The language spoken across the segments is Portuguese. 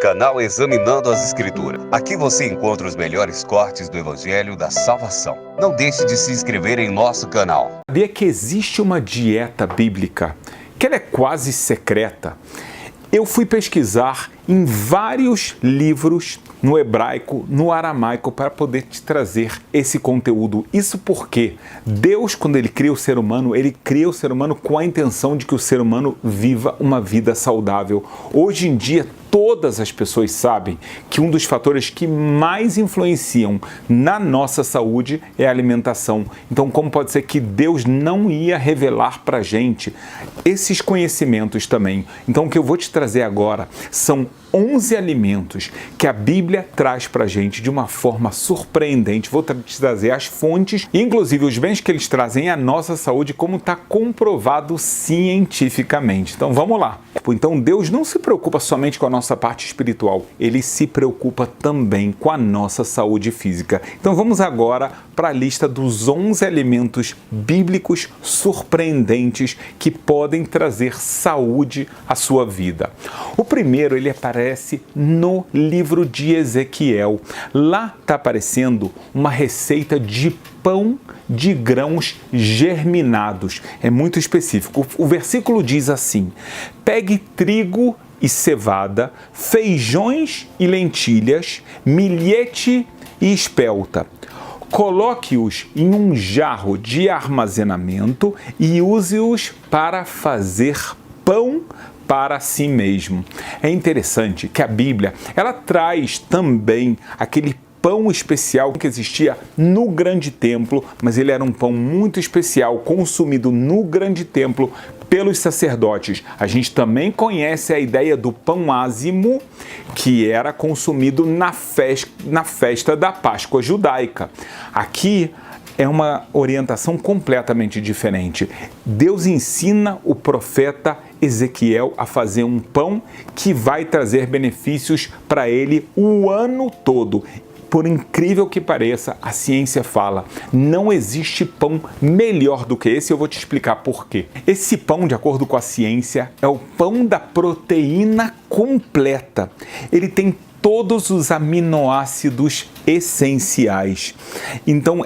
Canal Examinando as Escrituras. Aqui você encontra os melhores cortes do Evangelho da Salvação. Não deixe de se inscrever em nosso canal. Sabia que existe uma dieta bíblica, que ela é quase secreta? Eu fui pesquisar em vários livros no hebraico, no aramaico, para poder te trazer esse conteúdo. Isso porque Deus, quando Ele cria o ser humano, Ele cria o ser humano com a intenção de que o ser humano viva uma vida saudável. Hoje em dia, todas as pessoas sabem que um dos fatores que mais influenciam na nossa saúde é a alimentação. Então, como pode ser que Deus não ia revelar para a gente esses conhecimentos também? Então, o que eu vou te trazer agora são 11 alimentos que a Bíblia traz para a gente de uma forma surpreendente. Vou te trazer as fontes, inclusive os bens que eles trazem à nossa saúde, como está comprovado cientificamente. Então vamos lá. Então Deus não se preocupa somente com a nossa parte espiritual, Ele se preocupa também com a nossa saúde física. Então vamos agora para a lista dos 11 alimentos bíblicos surpreendentes que podem trazer saúde à sua vida. O primeiro, ele aparece no livro de Ezequiel. Lá está aparecendo uma receita de pão de grãos germinados. É muito específico. O versículo diz assim: pegue trigo e cevada, feijões e lentilhas, milhete e espelta. Coloque-os em um jarro de armazenamento e use-os para fazer pão para si mesmo. É interessante que a Bíblia, ela traz também aquele pão especial que existia no grande templo, mas ele era um pão muito especial, consumido no grande templo pelos sacerdotes. A gente também conhece a ideia do pão ázimo, que era consumido na festa da Páscoa judaica. Aqui é uma orientação completamente diferente. Deus ensina o profeta Ezequiel a fazer um pão que vai trazer benefícios para ele o ano todo. Por incrível que pareça, a ciência fala, não existe pão melhor do que esse, eu vou te explicar por quê. Esse pão, de acordo com a ciência, é o pão da proteína completa. Ele tem todos os aminoácidos essenciais. Então,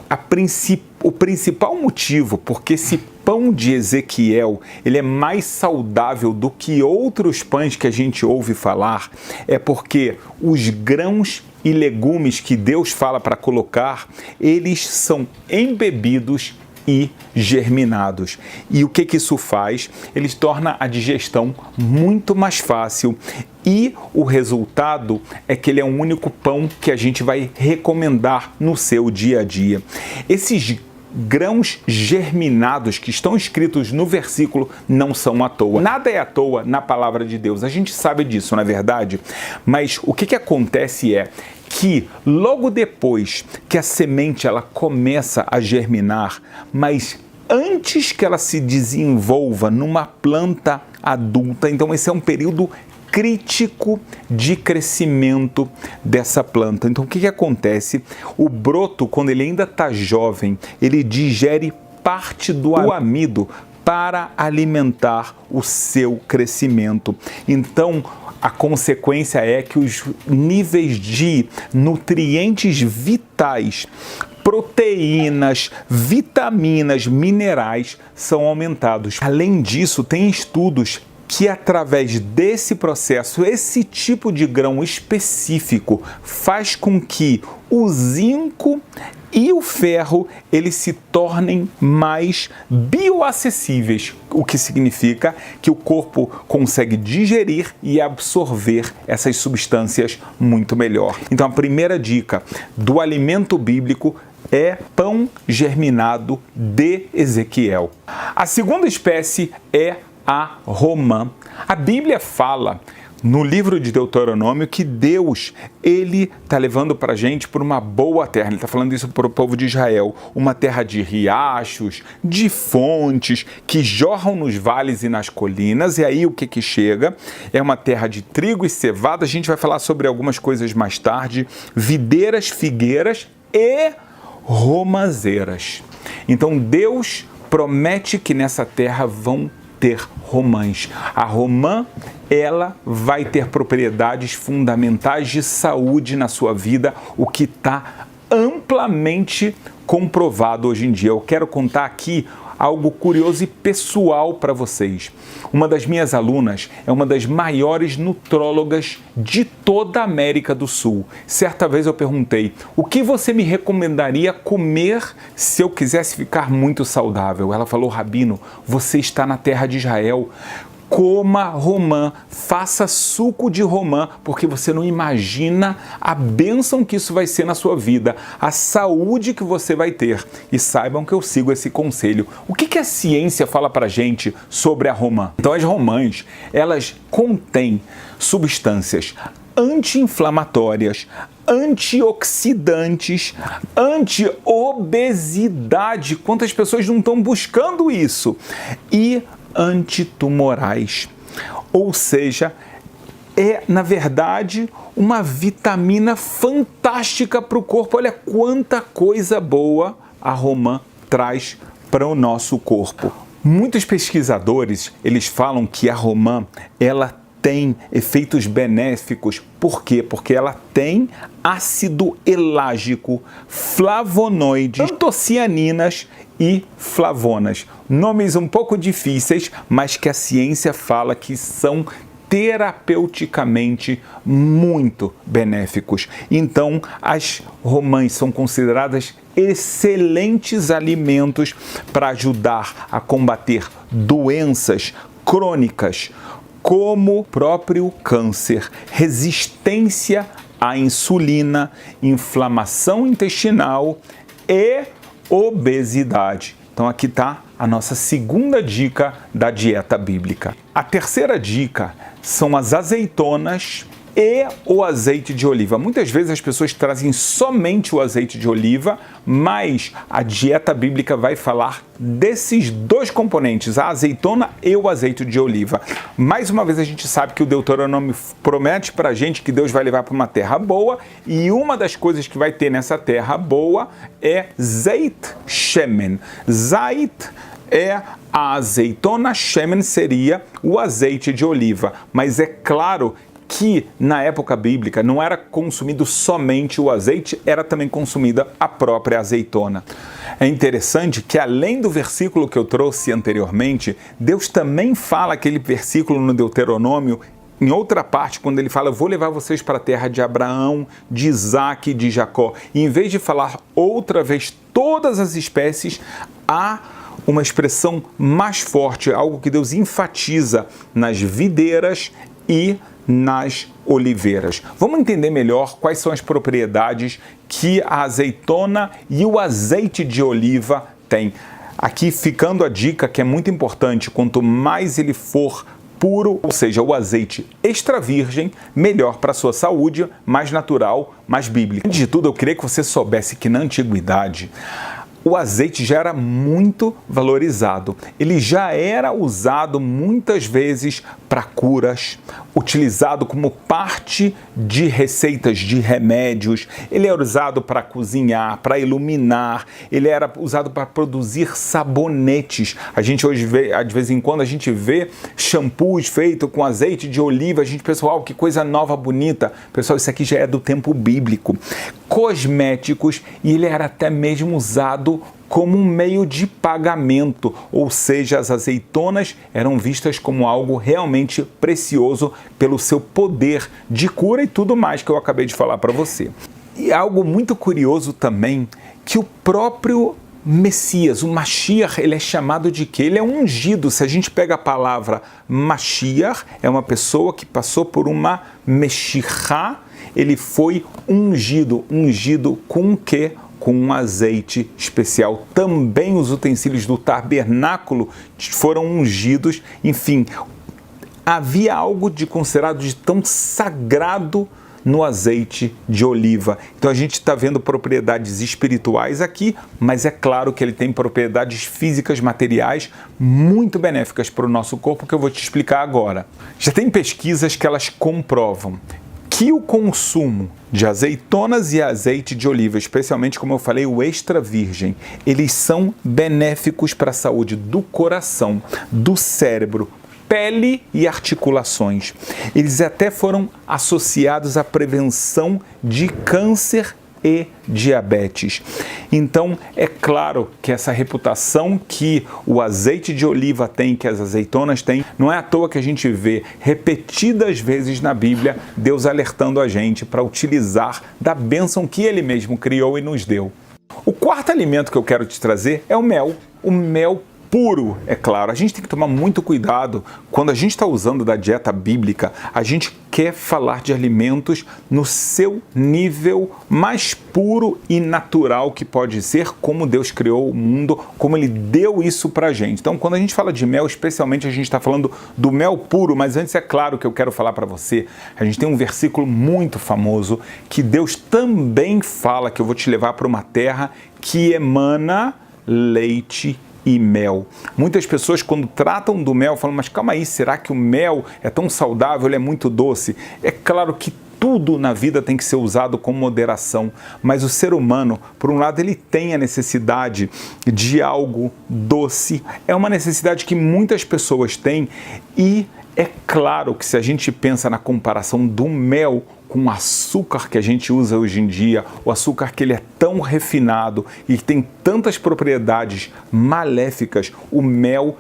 o principal motivo porque esse pão de Ezequiel ele é mais saudável do que outros pães que a gente ouve falar é porque os grãos e legumes que Deus fala para colocar, eles são embebidos e germinados. E o que isso faz? Ele torna a digestão muito mais fácil e o resultado é que ele é o único pão que a gente vai recomendar no seu dia a dia. Esses grãos germinados que estão escritos no versículo não são à toa. Nada é à toa na palavra de Deus. A gente sabe disso, não é verdade? Mas o que acontece é que logo depois que a semente ela começa a germinar, mas antes que ela se desenvolva numa planta adulta, então esse é um período crítico de crescimento dessa planta. Então o que acontece? O broto, quando ele ainda está jovem, ele digere parte do amido para alimentar o seu crescimento. Então a consequência é que os níveis de nutrientes vitais, proteínas, vitaminas, minerais são aumentados. Além disso, tem estudos que através desse processo, esse tipo de grão específico faz com que o zinco e o ferro eles se tornem mais bioacessíveis, o que significa que o corpo consegue digerir e absorver essas substâncias muito melhor. Então a primeira dica do alimento bíblico é pão germinado de Ezequiel. A segunda espécie é a romã. A Bíblia fala no livro de Deuteronômio que Deus, ele está levando para a gente por uma boa terra. Ele está falando isso para o povo de Israel. Uma terra de riachos, de fontes que jorram nos vales e nas colinas. E aí o que chega? É uma terra de trigo e cevada. A gente vai falar sobre algumas coisas mais tarde. Videiras, figueiras e romazeiras. Então Deus promete que nessa terra vão ter romãs. A romã, ela vai ter propriedades fundamentais de saúde na sua vida, o que está amplamente comprovado hoje em dia. Eu quero contar aqui algo curioso e pessoal para vocês. Uma das minhas alunas é uma das maiores nutrólogas de toda a América do Sul. Certa vez eu perguntei, o que você me recomendaria comer se eu quisesse ficar muito saudável? Ela falou, Rabino, você está na terra de Israel. Coma romã, faça suco de romã, porque você não imagina a bênção que isso vai ser na sua vida, a saúde que você vai ter. E saibam que eu sigo esse conselho. O que a ciência fala pra gente sobre a romã? Então as romãs, elas contêm substâncias anti-inflamatórias, antioxidantes, anti-obesidade. Quantas pessoas não estão buscando isso? E antitumorais, ou seja, é na verdade uma vitamina fantástica para o corpo. Olha quanta coisa boa a romã traz para o nosso corpo. Muitos pesquisadores, eles falam que a romã, ela tem efeitos benéficos. Por quê? Porque ela tem ácido elágico, flavonoides, antocianinas e flavonas. Nomes um pouco difíceis, mas que a ciência fala que são terapeuticamente muito benéficos. Então, as romãs são consideradas excelentes alimentos para ajudar a combater doenças crônicas, como o próprio câncer, resistência à insulina, inflamação intestinal e obesidade. Então aqui está a nossa segunda dica da dieta bíblica. A terceira dica são as azeitonas e o azeite de oliva. Muitas vezes as pessoas trazem somente o azeite de oliva, mas a dieta bíblica vai falar desses dois componentes, a azeitona e o azeite de oliva. Mais uma vez a gente sabe que o Deuteronômio promete para a gente que Deus vai levar para uma terra boa, e uma das coisas que vai ter nessa terra boa é Zeit Shemen. Zait é a azeitona, Shemen seria o azeite de oliva, mas é claro que na época bíblica não era consumido somente o azeite, era também consumida a própria azeitona. É interessante que além do versículo que eu trouxe anteriormente, Deus também fala aquele versículo no Deuteronômio, em outra parte, quando ele fala, eu vou levar vocês para a terra de Abraão, de Isaac e de Jacó. E em vez de falar outra vez todas as espécies, há uma expressão mais forte, algo que Deus enfatiza nas videiras e nas oliveiras. Vamos entender melhor quais são as propriedades que a azeitona e o azeite de oliva têm. Aqui ficando a dica que é muito importante, quanto mais ele for puro, ou seja, o azeite extra virgem, melhor para a sua saúde, mais natural, mais bíblico. Antes de tudo, eu queria que você soubesse que na antiguidade o azeite já era muito valorizado. Ele já era usado muitas vezes para curas, utilizado como parte de receitas de remédios. Ele era usado para cozinhar, para iluminar. Ele era usado para produzir sabonetes. A gente hoje vê, de vez em quando, a gente vê shampoos feitos com azeite de oliva. A gente pensa, uau, que coisa nova, bonita. Pessoal, isso aqui já é do tempo bíblico. Cosméticos, e ele era até mesmo usado como um meio de pagamento, ou seja, as azeitonas eram vistas como algo realmente precioso pelo seu poder de cura e tudo mais que eu acabei de falar para você. E algo muito curioso também, que o próprio Messias, o Mashiach, ele é chamado de quê? Ele é ungido. Se a gente pega a palavra Mashiach, é uma pessoa que passou por uma Meshihá, ele foi ungido. Ungido com o quê? Com um azeite especial. Também os utensílios do tabernáculo foram ungidos. Enfim, havia algo de considerado de tão sagrado no azeite de oliva. Então a gente está vendo propriedades espirituais aqui, mas é claro que ele tem propriedades físicas, materiais, muito benéficas para o nosso corpo, que eu vou te explicar agora. Já tem pesquisas que elas comprovam que o consumo de azeitonas e azeite de oliva, especialmente, como eu falei, o extra virgem, eles são benéficos para a saúde do coração, do cérebro, pele e articulações. Eles até foram associados à prevenção de câncer e diabetes. Então, é claro que essa reputação que o azeite de oliva tem, que as azeitonas têm, não é à toa que a gente vê repetidas vezes na Bíblia Deus alertando a gente para utilizar da bênção que Ele mesmo criou e nos deu. O quarto alimento que eu quero te trazer é o mel. O mel puro, é claro. A gente tem que tomar muito cuidado quando a gente está usando da dieta bíblica. A gente quer falar de alimentos no seu nível mais puro e natural que pode ser, como Deus criou o mundo, como Ele deu isso pra gente. Então, quando a gente fala de mel, especialmente a gente está falando do mel puro, mas antes é claro que eu quero falar para você, a gente tem um versículo muito famoso que Deus também fala que eu vou te levar para uma terra que emana leite e mel. Muitas pessoas, quando tratam do mel, falam, mas calma aí, será que o mel é tão saudável, ele é muito doce? É claro que tudo na vida tem que ser usado com moderação, mas o ser humano, por um lado, ele tem a necessidade de algo doce, é uma necessidade que muitas pessoas têm, e é claro que se a gente pensa na comparação do mel com o açúcar que a gente usa hoje em dia, o açúcar que ele é tão refinado e tem tantas propriedades maléficas, o mel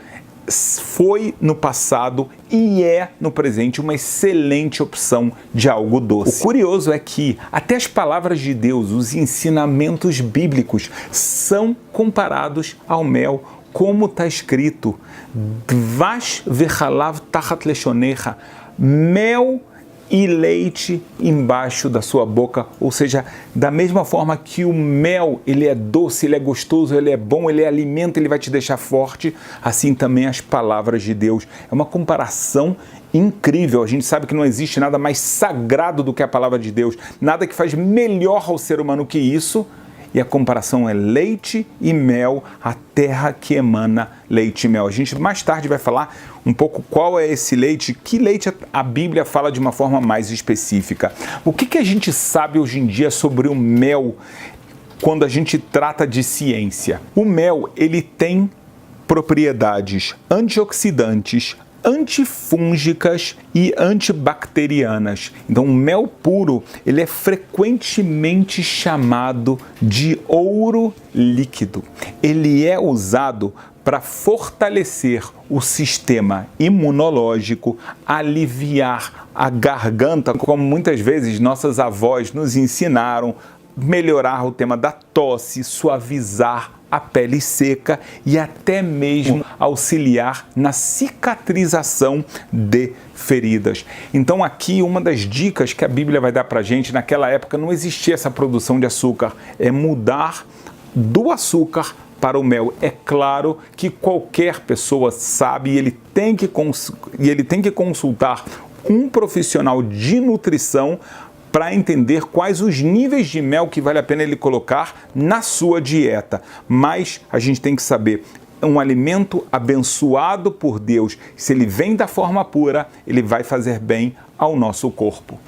foi no passado e é no presente uma excelente opção de algo doce. O curioso é que até as palavras de Deus, os ensinamentos bíblicos, são comparados ao mel, como está escrito, Dvash vechalav tachat leshonecha, mel e leite embaixo da sua boca, ou seja, da mesma forma que o mel, ele é doce, ele é gostoso, ele é bom, ele é alimento, ele vai te deixar forte, assim também as palavras de Deus. É uma comparação incrível, a gente sabe que não existe nada mais sagrado do que a palavra de Deus, nada que faz melhor ao ser humano que isso, e a comparação é leite e mel, a terra que emana leite e mel. A gente mais tarde vai falar um pouco qual é esse leite, que leite a Bíblia fala de uma forma mais específica. O que a gente sabe hoje em dia sobre o mel quando a gente trata de ciência? O mel, ele tem propriedades antioxidantes, antifúngicas e antibacterianas. Então, o mel puro, ele é frequentemente chamado de ouro líquido. Ele é usado para fortalecer o sistema imunológico, aliviar a garganta, como muitas vezes nossas avós nos ensinaram, melhorar o tema da tosse, suavizar a pele seca e até mesmo auxiliar na cicatrização de feridas. Então aqui uma das dicas que a Bíblia vai dar pra gente, naquela época não existia essa produção de açúcar, é mudar do açúcar para o mel. É claro que qualquer pessoa sabe e ele tem que consultar um profissional de nutrição para entender quais os níveis de mel que vale a pena ele colocar na sua dieta. Mas a gente tem que saber, um alimento abençoado por Deus, se ele vem da forma pura, ele vai fazer bem ao nosso corpo.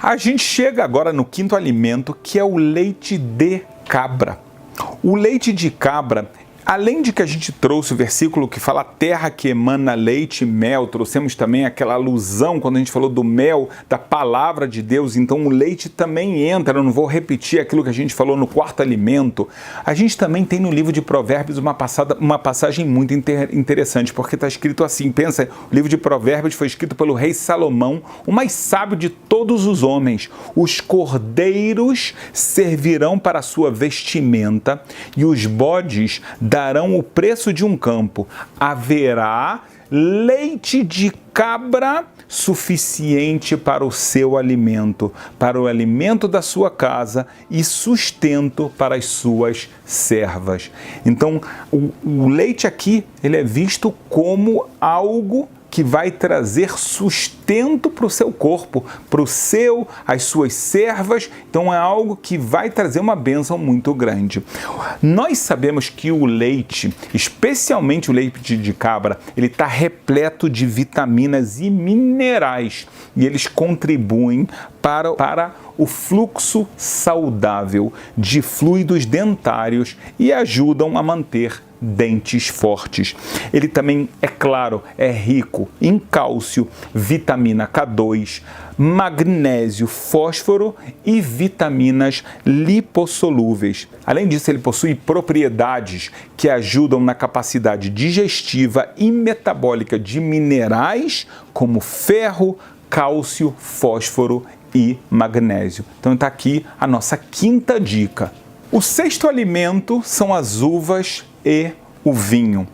A gente chega agora no quinto alimento, que é o leite de cabra. O leite de cabra, além de que a gente trouxe o versículo que fala terra que emana leite e mel, trouxemos também aquela alusão quando a gente falou do mel, da palavra de Deus, então o leite também entra, eu não vou repetir aquilo que a gente falou no quarto alimento. A gente também tem no livro de Provérbios uma passagem muito interessante, porque está escrito assim, pensa, o livro de Provérbios foi escrito pelo rei Salomão, o mais sábio de todos os homens. Os cordeiros servirão para a sua vestimenta e os bodes darão o preço de um campo. Haverá leite de cabra suficiente para o seu alimento, para o alimento da sua casa e sustento para as suas servas. Então, o leite aqui, ele é visto como algo que vai trazer sustento para o seu corpo, as suas servas. Então é algo que vai trazer uma bênção muito grande. Nós sabemos que o leite, especialmente o leite de cabra, ele está repleto de vitaminas e minerais e eles contribuem para o fluxo saudável de fluidos dentários e ajudam a manter dentes fortes. Ele também, é claro, é rico em cálcio, vitamina K2, magnésio, fósforo e vitaminas lipossolúveis. Além disso, ele possui propriedades que ajudam na capacidade digestiva e metabólica de minerais como ferro, cálcio, fósforo e magnésio. Então está aqui a nossa quinta dica. O sexto alimento são as uvas e o vinho.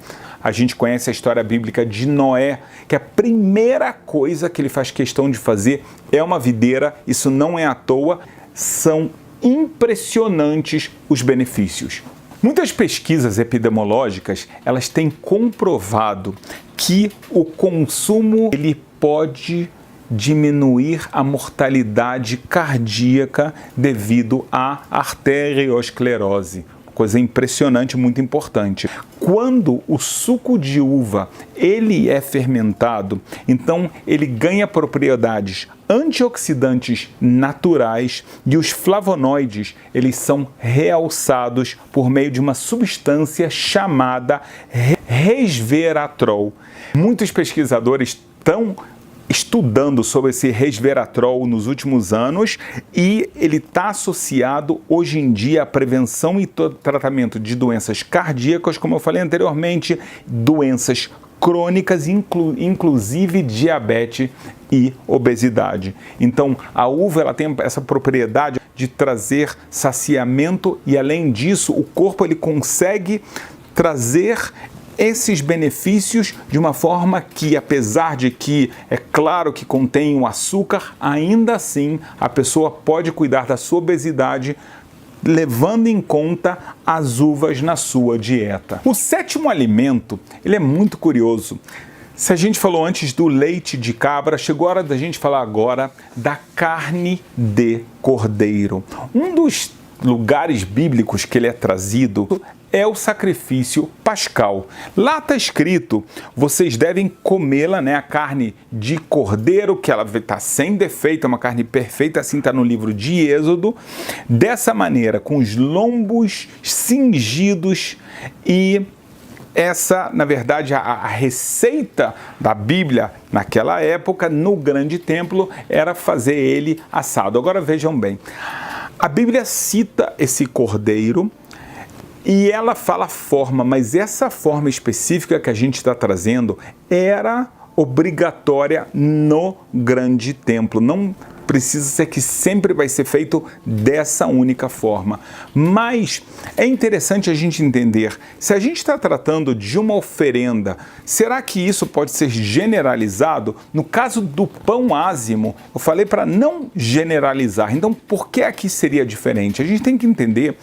A gente conhece a história bíblica de Noé, que a primeira coisa que ele faz questão de fazer é uma videira. Isso não é à toa, são impressionantes os benefícios. Muitas pesquisas epidemiológicas, elas têm comprovado que o consumo ele pode diminuir a mortalidade cardíaca devido à arteriosclerose. Coisa impressionante, muito importante. Quando o suco de uva ele é fermentado, então ele ganha propriedades antioxidantes naturais e os flavonoides eles são realçados por meio de uma substância chamada resveratrol. Muitos pesquisadores estão estudando sobre esse resveratrol nos últimos anos e ele está associado hoje em dia à prevenção e tratamento de doenças cardíacas, como eu falei anteriormente, doenças crônicas, inclusive diabetes e obesidade. Então, a uva ela tem essa propriedade de trazer saciamento e, além disso, o corpo ele consegue trazer esses benefícios de uma forma que, apesar de que é claro que contém o açúcar, ainda assim a pessoa pode cuidar da sua obesidade levando em conta as uvas na sua dieta. O sétimo alimento, ele é muito curioso. Se a gente falou antes do leite de cabra, chegou a hora da gente falar agora da carne de cordeiro. Um dos lugares bíblicos que ele é trazido é o sacrifício pascal. Lá está escrito, vocês devem comê-la, né, a carne de cordeiro, que ela está sem defeito, é uma carne perfeita, assim está no livro de Êxodo, dessa maneira, com os lombos cingidos e essa, na verdade, a receita da Bíblia naquela época, no grande templo, era fazer ele assado. Agora vejam bem, a Bíblia cita esse cordeiro e ela fala a forma, mas essa forma específica que a gente está trazendo era obrigatória no grande templo. Não precisa ser que sempre vai ser feito dessa única forma. Mas é interessante a gente entender, se a gente está tratando de uma oferenda, será que isso pode ser generalizado? No caso do pão ázimo, eu falei para não generalizar. Então, por que aqui seria diferente? A gente tem que entender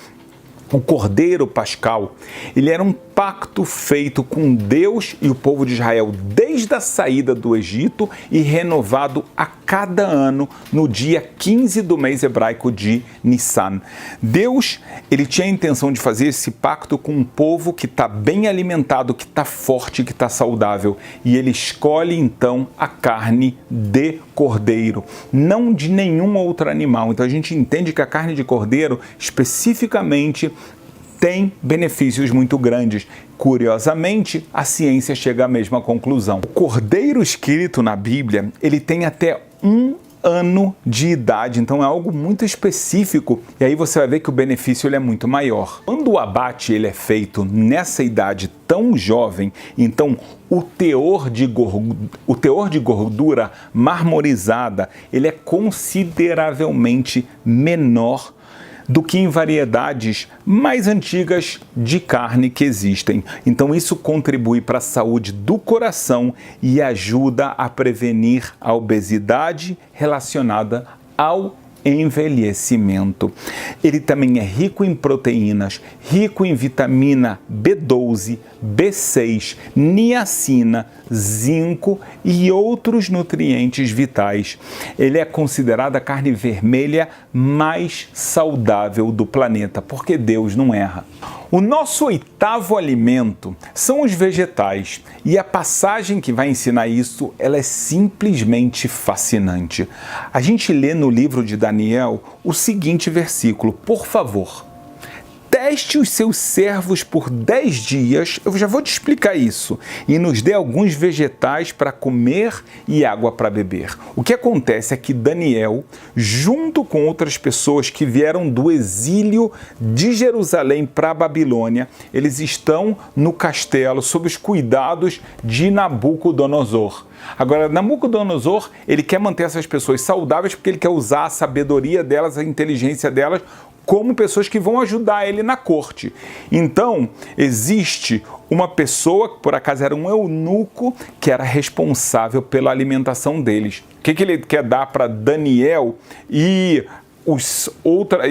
o cordeiro pascal, ele era um pacto feito com Deus e o povo de Israel desde a saída do Egito e renovado a cada ano no dia 15 do mês hebraico de Nissan. Deus, ele tinha a intenção de fazer esse pacto com um povo que está bem alimentado, que está forte, que está saudável. E ele escolhe então a carne de cordeiro, não de nenhum outro animal. Então a gente entende que a carne de cordeiro especificamente tem benefícios muito grandes. Curiosamente, a ciência chega à mesma conclusão. O cordeiro escrito na Bíblia, ele tem até 1 ano de idade, então é algo muito específico, e aí você vai ver que o benefício ele é muito maior. Quando o abate ele é feito nessa idade tão jovem, então o teor de gordura marmorizada ele é consideravelmente menor do que em variedades mais antigas de carne que existem. Então isso contribui para a saúde do coração e ajuda a prevenir a obesidade relacionada ao envelhecimento. Ele também é rico em proteínas, rico em vitamina B12, B6, niacina, zinco e outros nutrientes vitais. Ele é considerado a carne vermelha mais saudável do planeta, porque Deus não erra. O nosso oitavo alimento são os vegetais, e a passagem que vai ensinar isso, ela é simplesmente fascinante. A gente lê no livro de Daniel o seguinte versículo: por favor, teste os seus servos por 10 dias, eu já vou te explicar isso, e nos dê alguns vegetais para comer e água para beber. O que acontece é que Daniel, junto com outras pessoas que vieram do exílio de Jerusalém para a Babilônia, eles estão no castelo sob os cuidados de Nabucodonosor. Agora, Nabucodonosor, ele quer manter essas pessoas saudáveis porque ele quer usar a sabedoria delas, a inteligência delas, como pessoas que vão ajudar ele na corte. Então, existe uma pessoa, que por acaso era um eunuco, que era responsável pela alimentação deles. O que ele quer dar para Daniel e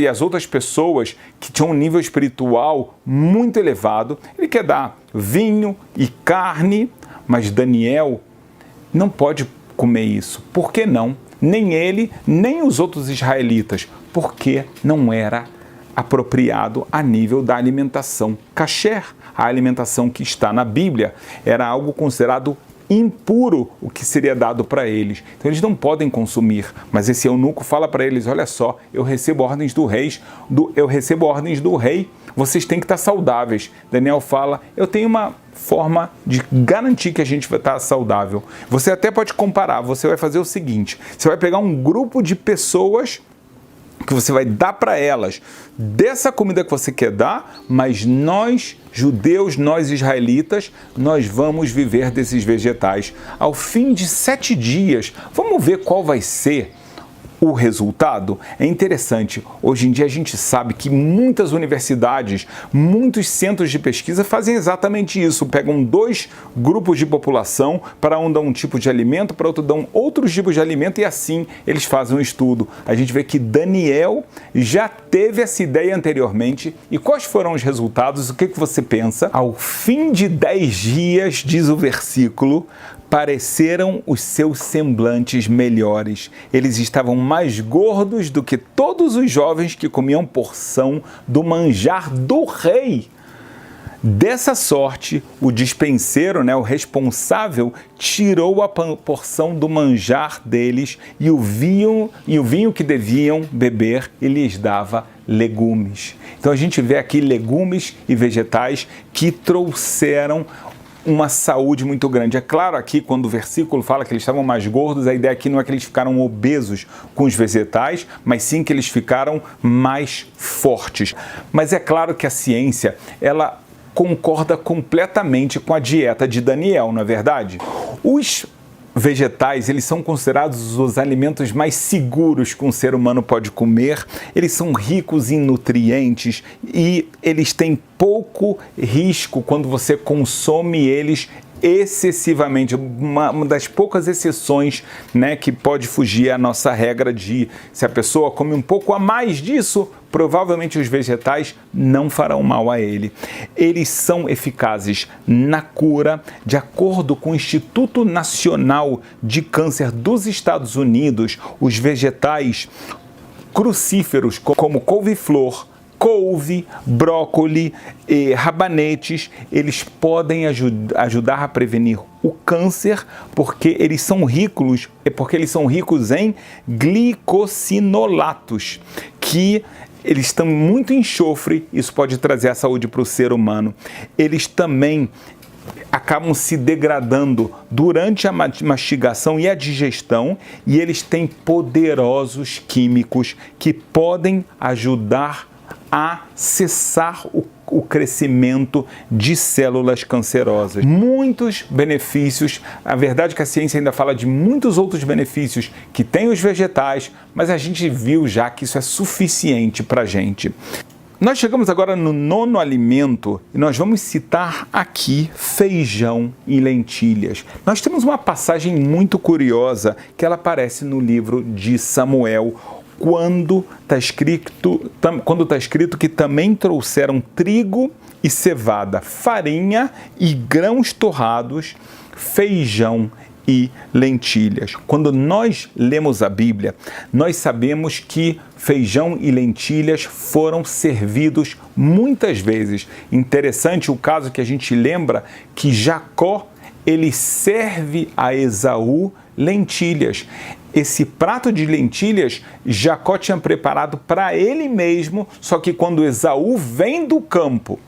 as outras pessoas que tinham um nível espiritual muito elevado? Ele quer dar vinho e carne, mas Daniel não pode comer isso. Por que não? Nem ele, nem os outros israelitas, porque não era apropriado a nível da alimentação kasher. A alimentação que está na Bíblia era algo considerado impuro, o que seria dado para eles. Então eles não podem consumir, mas esse eunuco fala para eles: olha só, eu recebo ordens do rei, vocês têm que estar saudáveis. Daniel fala: eu tenho uma forma de garantir que a gente vai estar saudável. Você até pode comparar, você vai fazer o seguinte: você vai pegar um grupo de pessoas que você vai dar para elas dessa comida que você quer dar, mas nós, judeus, nós israelitas, nós vamos viver desses vegetais. Ao fim de 7 dias, vamos ver qual vai ser o resultado. É interessante, hoje em dia a gente sabe que muitas universidades, muitos centros de pesquisa fazem exatamente isso, pegam 2 grupos de população, para um dão um tipo de alimento, para outro dão outros tipos de alimento, e assim eles fazem um estudo. A gente vê que Daniel já teve essa ideia anteriormente. E quais foram os resultados? O que você pensa? Ao fim de 10 dias, diz o versículo, pareceram os seus semblantes melhores. Eles estavam mais gordos do que todos os jovens que comiam porção do manjar do rei. Dessa sorte, o dispenseiro, o responsável, tirou a porção do manjar deles e o vinho que deviam beber, e lhes dava legumes. Então a gente vê aqui legumes e vegetais que trouxeram uma saúde muito grande. É claro, aqui quando o versículo fala que eles estavam mais gordos, a ideia aqui não é que eles ficaram obesos com os vegetais, mas sim que eles ficaram mais fortes. Mas é claro que a ciência, ela concorda completamente com a dieta de Daniel, não é verdade? Os vegetais, eles são considerados os alimentos mais seguros que um ser humano pode comer. Eles são ricos em nutrientes e eles têm pouco risco quando você consome eles excessivamente. Uma das poucas exceções, que pode fugir à nossa regra de se a pessoa come um pouco a mais disso, provavelmente os vegetais não farão mal a ele. Eles são eficazes na cura. De acordo com o Instituto Nacional de Câncer dos Estados Unidos, os vegetais crucíferos como couve-flor, couve, brócoli e rabanetes, eles podem ajudar a prevenir o câncer, porque eles são ricos em glicosinolatos, que eles estão muito em enxofre. Isso pode trazer a saúde para o ser humano. Eles também acabam se degradando durante a mastigação e a digestão, e eles têm poderosos químicos que podem ajudar a cessar o crescimento de células cancerosas. Muitos benefícios. A verdade é que a ciência ainda fala de muitos outros benefícios que tem os vegetais, mas a gente viu já que isso é suficiente para a gente. Nós chegamos agora no 9º alimento e nós vamos citar aqui feijão e lentilhas. Nós temos uma passagem muito curiosa que ela aparece no livro de Samuel, quando está escrito que também trouxeram trigo e cevada, farinha e grãos torrados, feijão e lentilhas. Quando nós lemos a Bíblia, nós sabemos que feijão e lentilhas foram servidos muitas vezes. Interessante o caso que a gente lembra que Jacó, ele serve a Esaú lentilhas. Esse prato de lentilhas, Jacó tinha preparado para ele mesmo, só que quando Esaú vem do campo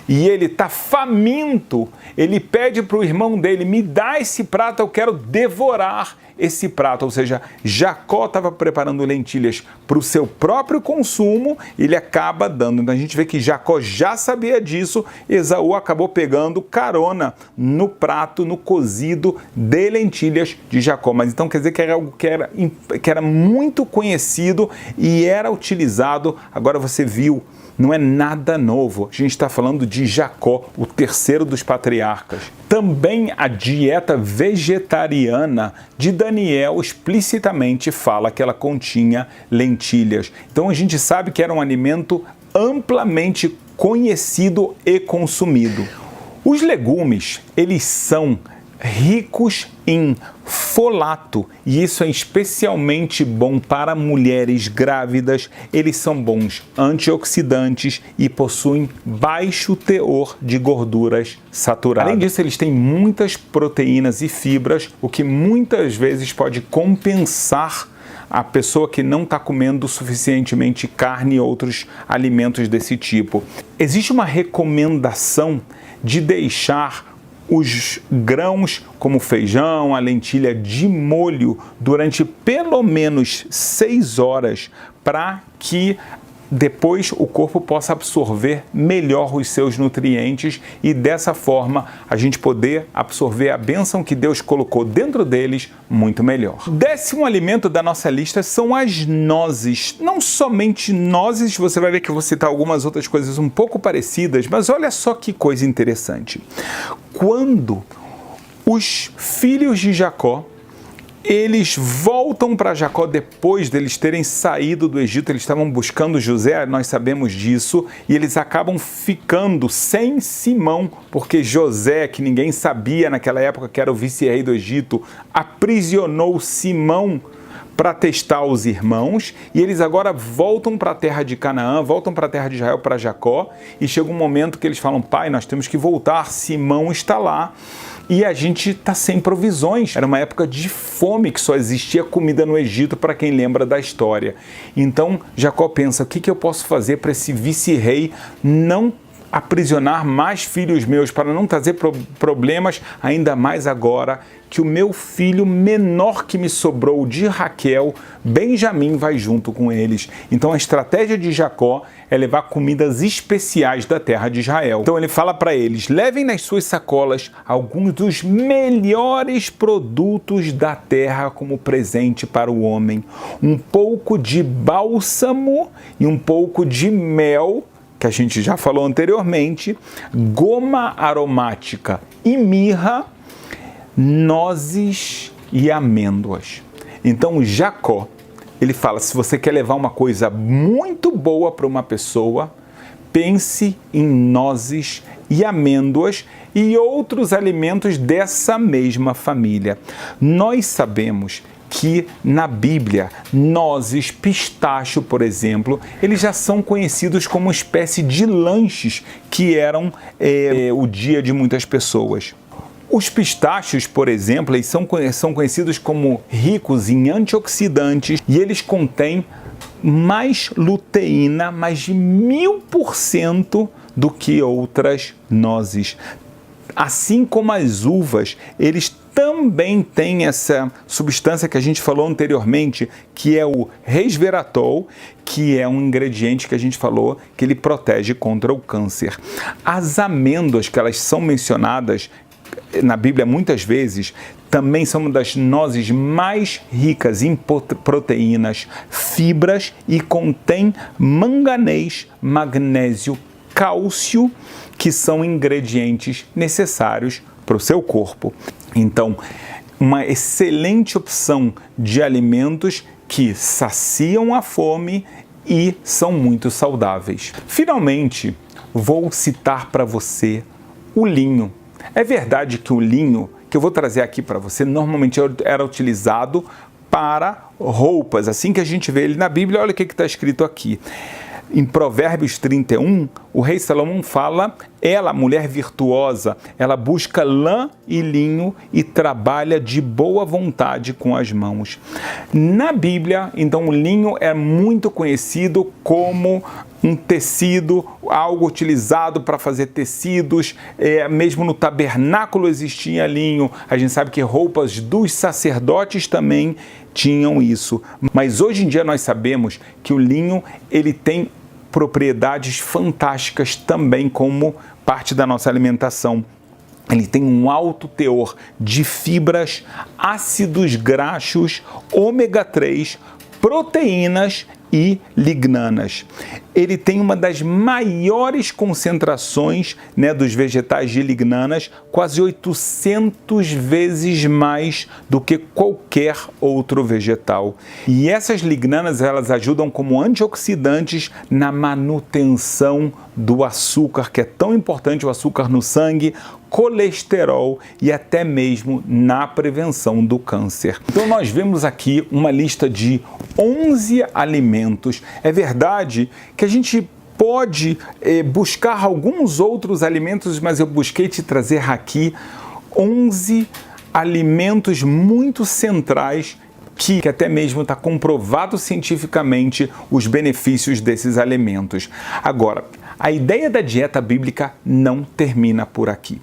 e ele está faminto, ele pede para o irmão dele, me dá esse prato, eu quero devorar esse prato. Ou seja, Jacó estava preparando lentilhas para o seu próprio consumo, ele acaba dando. Então a gente vê que Jacó já sabia disso, Esaú acabou pegando carona no prato, no cozido de lentilhas de Jacó. Mas então quer dizer que era algo que era muito conhecido e era utilizado. Agora você viu, não é nada novo. A gente está falando de Jacó, o terceiro dos patriarcas. Também a dieta vegetariana de Daniel explicitamente fala que ela continha lentilhas. Então a gente sabe que era um alimento amplamente conhecido e consumido. Os legumes, eles são ricos em folato, e isso é especialmente bom para mulheres grávidas. Eles são bons antioxidantes e possuem baixo teor de gorduras saturadas. Além disso, eles têm muitas proteínas e fibras, o que muitas vezes pode compensar a pessoa que não está comendo suficientemente carne e outros alimentos desse tipo. Existe uma recomendação de deixar os grãos, como o feijão, a lentilha, de molho durante pelo menos 6 horas para que depois o corpo possa absorver melhor os seus nutrientes e dessa forma a gente poder absorver a bênção que Deus colocou dentro deles muito melhor. 10º alimento da nossa lista são as nozes. Não somente nozes, você vai ver que eu vou citar algumas outras coisas um pouco parecidas, mas olha só que coisa interessante. Quando os filhos de Jacó, eles voltam para Jacó depois deles terem saído do Egito, eles estavam buscando José, nós sabemos disso, e eles acabam ficando sem Simão, porque José, que ninguém sabia naquela época que era o vice-rei do Egito, aprisionou Simão para testar os irmãos, e eles agora voltam para a terra de Canaã, voltam para a terra de Israel, para Jacó, e chega um momento que eles falam, pai, nós temos que voltar, Simão está lá, e a gente está sem provisões. Era uma época de fome, que só existia comida no Egito, para quem lembra da história. Então Jacó pensa, o que eu posso fazer para esse vice-rei não aprisionar mais filhos meus, para não trazer problemas, ainda mais agora que o meu filho menor que me sobrou de Raquel, Benjamim, vai junto com eles. Então a estratégia de Jacó é levar comidas especiais da terra de Israel. Então ele fala para eles, levem nas suas sacolas alguns dos melhores produtos da terra como presente para o homem. Um pouco de bálsamo e um pouco de mel, que a gente já falou anteriormente, goma aromática e mirra, nozes e amêndoas. Então Jacó, ele fala, se você quer levar uma coisa muito boa para uma pessoa, pense em nozes e amêndoas e outros alimentos dessa mesma família. Nós sabemos que na Bíblia, nozes, pistacho, por exemplo, eles já são conhecidos como uma espécie de lanches que eram o dia de muitas pessoas. Os pistachos, por exemplo, eles são conhecidos como ricos em antioxidantes e eles contêm mais luteína, mais de 1000% do que outras nozes. Assim como as uvas, eles também têm essa substância que a gente falou anteriormente, que é o resveratrol, que é um ingrediente que a gente falou que ele protege contra o câncer. As amêndoas, que elas são mencionadas na Bíblia muitas vezes, também são uma das nozes mais ricas em proteínas, fibras e contém manganês, magnésio, cálcio, que são ingredientes necessários para o seu corpo. Então, uma excelente opção de alimentos que saciam a fome e são muito saudáveis. Finalmente, vou citar para você o linho. É verdade que o linho, que eu vou trazer aqui para você, normalmente era utilizado para roupas, assim que a gente vê ele na Bíblia. Olha o que está escrito aqui. Em Provérbios 31, o rei Salomão fala, ela, mulher virtuosa, ela busca lã e linho e trabalha de boa vontade com as mãos. Na Bíblia, então, o linho é muito conhecido como um tecido, algo utilizado para fazer tecidos, mesmo no tabernáculo existia linho. A gente sabe que roupas dos sacerdotes também tinham isso. Mas hoje em dia nós sabemos que o linho, ele tem propriedades fantásticas também como parte da nossa alimentação. Ele tem um alto teor de fibras, ácidos graxos, ômega 3, proteínas e lignanas. Ele tem uma das maiores concentrações, dos vegetais de lignanas, quase 800 vezes mais do que qualquer outro vegetal. E essas lignanas, elas ajudam como antioxidantes na manutenção do açúcar, que é tão importante, o açúcar no sangue, colesterol e até mesmo na prevenção do câncer. Então nós vemos aqui uma lista de 11 alimentos. É verdade que a gente pode buscar alguns outros alimentos, mas eu busquei te trazer aqui 11 alimentos muito centrais que até mesmo está comprovado cientificamente os benefícios desses alimentos. Agora, a ideia da dieta bíblica não termina por aqui,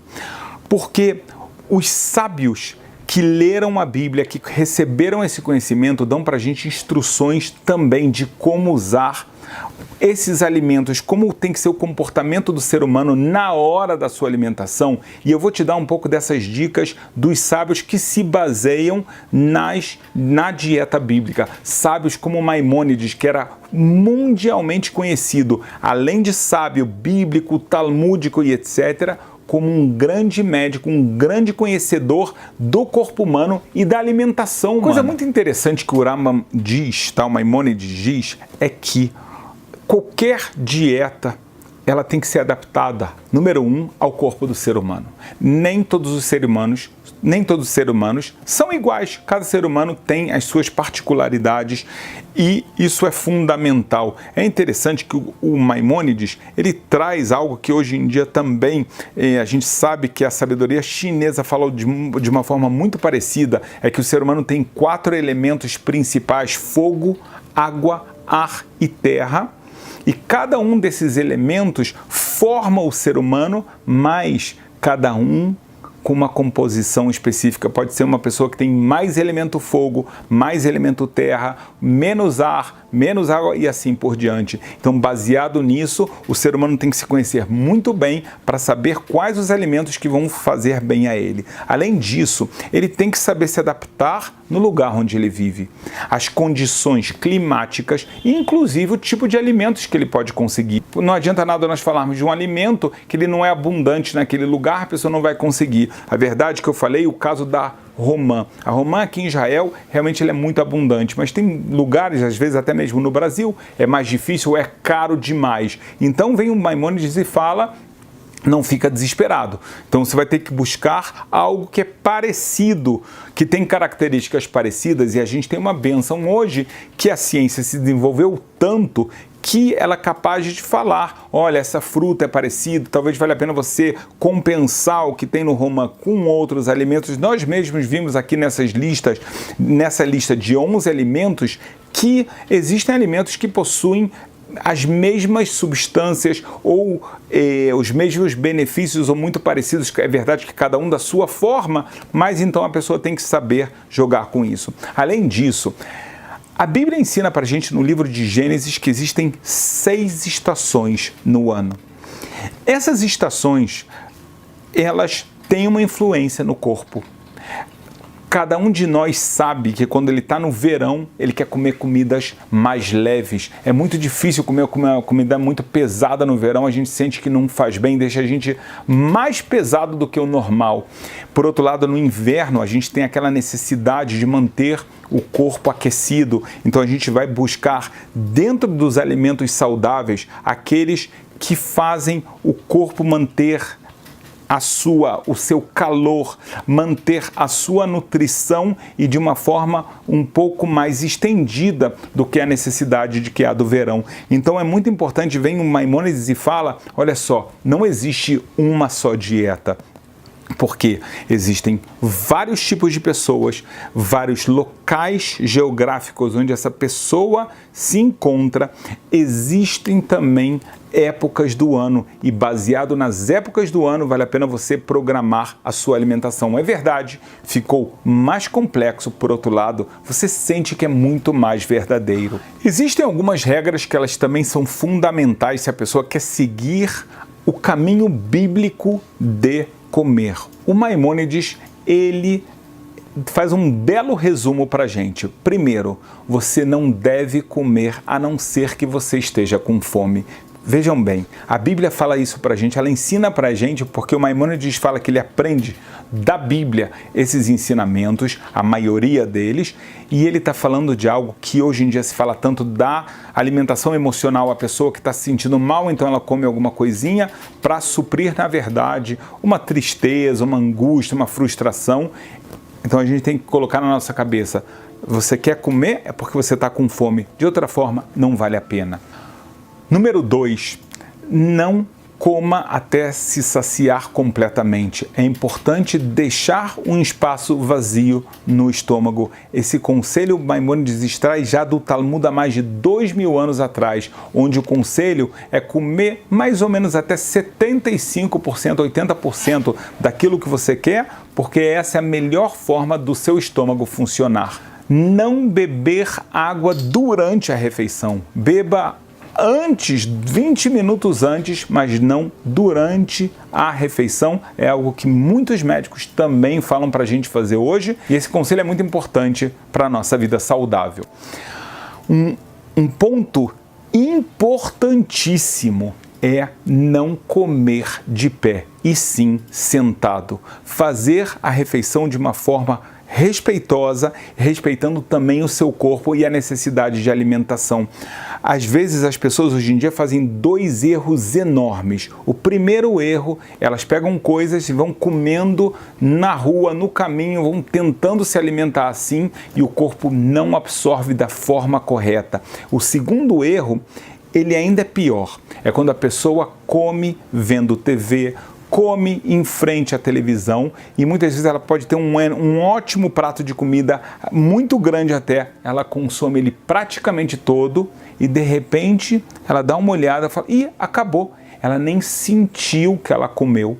porque os sábios que leram a Bíblia, que receberam esse conhecimento, dão para a gente instruções também de como usar esses alimentos, como tem que ser o comportamento do ser humano na hora da sua alimentação. E eu vou te dar um pouco dessas dicas dos sábios que se baseiam na dieta bíblica. Sábios como Maimônides, que era mundialmente conhecido, além de sábio bíblico, talmúdico e etc., como um grande médico, um grande conhecedor do corpo humano e da alimentação humana. Coisa muito interessante que o Rambam diz, o Maimônides diz, é que qualquer dieta, ela tem que ser adaptada, número 1, ao corpo do ser humano. Nem todos os seres humanos são iguais. Cada ser humano tem as suas particularidades e isso é fundamental. É interessante que o Maimônides, ele traz algo que hoje em dia também a gente sabe que a sabedoria chinesa falou de uma forma muito parecida, é que o ser humano tem 4 elementos principais: fogo, água, ar e terra. E cada um desses elementos forma o ser humano, mas cada um com uma composição específica. Pode ser uma pessoa que tem mais elemento fogo, mais elemento terra, menos ar, menos água e assim por diante. Então, baseado nisso, o ser humano tem que se conhecer muito bem para saber quais os alimentos que vão fazer bem a ele. Além disso, ele tem que saber se adaptar no lugar onde ele vive, as condições climáticas e inclusive o tipo de alimentos que ele pode conseguir. Não adianta nada nós falarmos de um alimento que ele não é abundante naquele lugar, a pessoa não vai conseguir. A verdade que eu falei, o caso da romã. A romã aqui em Israel, realmente ela é muito abundante, mas tem lugares, às vezes até mesmo no Brasil, é mais difícil, é caro demais. Então vem o Maimônides e fala: não fica desesperado. Então você vai ter que buscar algo que é parecido, que tem características parecidas, e a gente tem uma bênção hoje que a ciência se desenvolveu tanto que ela é capaz de falar: olha, essa fruta é parecida, talvez valha a pena você compensar o que tem no romã com outros alimentos. Nós mesmos vimos aqui nessa lista de 11 alimentos, que existem alimentos que possuem as mesmas substâncias ou os mesmos benefícios ou muito parecidos. É verdade que cada um da sua forma, mas então a pessoa tem que saber jogar com isso. Além disso, a Bíblia ensina para a gente no livro de Gênesis que existem 6 estações no ano. Essas estações, elas têm uma influência no corpo. Cada um de nós sabe que quando ele está no verão, ele quer comer comidas mais leves. É muito difícil comer uma comida muito pesada no verão, a gente sente que não faz bem, deixa a gente mais pesado do que o normal. Por outro lado, no inverno, a gente tem aquela necessidade de manter o corpo aquecido, então a gente vai buscar dentro dos alimentos saudáveis aqueles que fazem o corpo manter o seu calor, manter a sua nutrição e de uma forma um pouco mais estendida do que a necessidade de que há do verão. Então é muito importante, vem o Maimônides e fala, olha só, não existe uma só dieta. Porque existem vários tipos de pessoas, vários locais geográficos onde essa pessoa se encontra, existem também épocas do ano e baseado nas épocas do ano vale a pena você programar a sua alimentação. É verdade, ficou mais complexo, por outro lado, você sente que é muito mais verdadeiro. Existem algumas regras que elas também são fundamentais se a pessoa quer seguir o caminho bíblico de comer. O Maimônides, ele faz um belo resumo para a gente. Primeiro, você não deve comer a não ser que você esteja com fome. Vejam bem, a Bíblia fala isso para a gente, ela ensina para a gente, porque o Maimônides fala que ele aprende da Bíblia esses ensinamentos, a maioria deles, e ele está falando de algo que hoje em dia se fala tanto da alimentação emocional, a pessoa que está se sentindo mal, então ela come alguma coisinha para suprir, na verdade, uma tristeza, uma angústia, uma frustração. Então a gente tem que colocar na nossa cabeça, você quer comer é porque você está com fome, de outra forma não vale a pena. Número 2, não coma até se saciar completamente. É importante deixar um espaço vazio no estômago. Esse conselho Maimônides extrai já do Talmud há mais de 2000 anos atrás, onde o conselho é comer mais ou menos até 75%, 80% daquilo que você quer, porque essa é a melhor forma do seu estômago funcionar. Não beber água durante a refeição. Beba antes, 20 minutos antes, mas não durante a refeição. É algo que muitos médicos também falam para a gente fazer hoje e esse conselho é muito importante para a nossa vida saudável. Um ponto importantíssimo é não comer de pé, e sim sentado. Fazer a refeição de uma forma respeitosa, respeitando também o seu corpo e a necessidade de alimentação. Às vezes as pessoas hoje em dia fazem 2 erros enormes. O primeiro erro, elas pegam coisas e vão comendo na rua, no caminho, vão tentando se alimentar assim e o corpo não absorve da forma correta. O segundo erro, ele ainda é pior. É quando a pessoa come vendo TV, come em frente à televisão e muitas vezes ela pode ter um ótimo prato de comida, muito grande até, ela consome ele praticamente todo e de repente ela dá uma olhada e fala, ih, acabou, ela nem sentiu que ela comeu.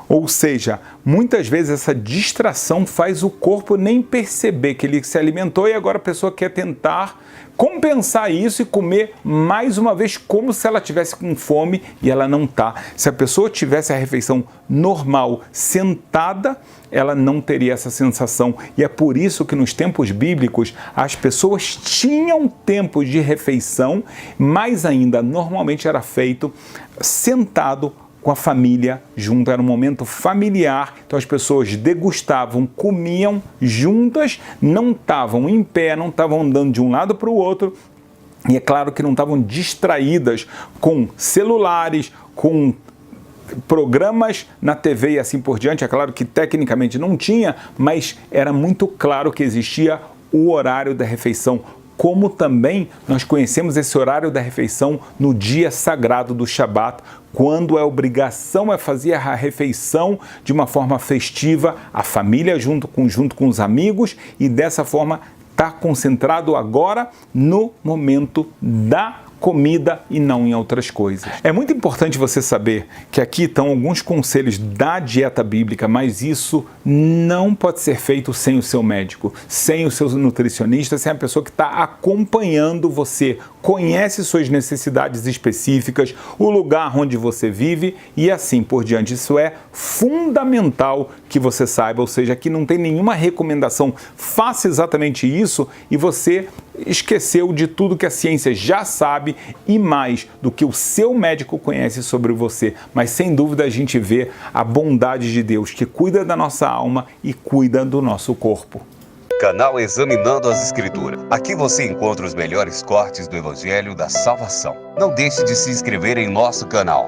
Ou seja, muitas vezes essa distração faz o corpo nem perceber que ele se alimentou e agora a pessoa quer tentar compensar isso e comer mais uma vez como se ela tivesse com fome e ela não está. Se a pessoa tivesse a refeição normal, sentada, ela não teria essa sensação. E é por isso que nos tempos bíblicos as pessoas tinham tempos de refeição, mais ainda, normalmente era feito sentado com a família junto, era um momento familiar, então as pessoas degustavam, comiam juntas, não estavam em pé, não estavam andando de um lado para o outro, e é claro que não estavam distraídas com celulares, com programas na TV e assim por diante. É claro que tecnicamente não tinha, mas era muito claro que existia o horário da refeição, como também nós conhecemos esse horário da refeição no dia sagrado do Shabat, quando a obrigação é fazer a refeição de uma forma festiva, a família junto com os amigos, e dessa forma está concentrado agora no momento da comida e não em outras coisas. É muito importante você saber que aqui estão alguns conselhos da dieta bíblica, mas isso não pode ser feito sem o seu médico, sem o seu nutricionista, sem a pessoa que está acompanhando você, conhece suas necessidades específicas, o lugar onde você vive e assim por diante. Isso é fundamental que você saiba, ou seja, aqui não tem nenhuma recomendação. Faça exatamente isso e você esqueceu de tudo que a ciência já sabe e mais do que o seu médico conhece sobre você. Mas sem dúvida a gente vê a bondade de Deus que cuida da nossa alma e cuida do nosso corpo. Canal Examinando as Escrituras. Aqui você encontra os melhores cortes do Evangelho da Salvação. Não deixe de se inscrever em nosso canal.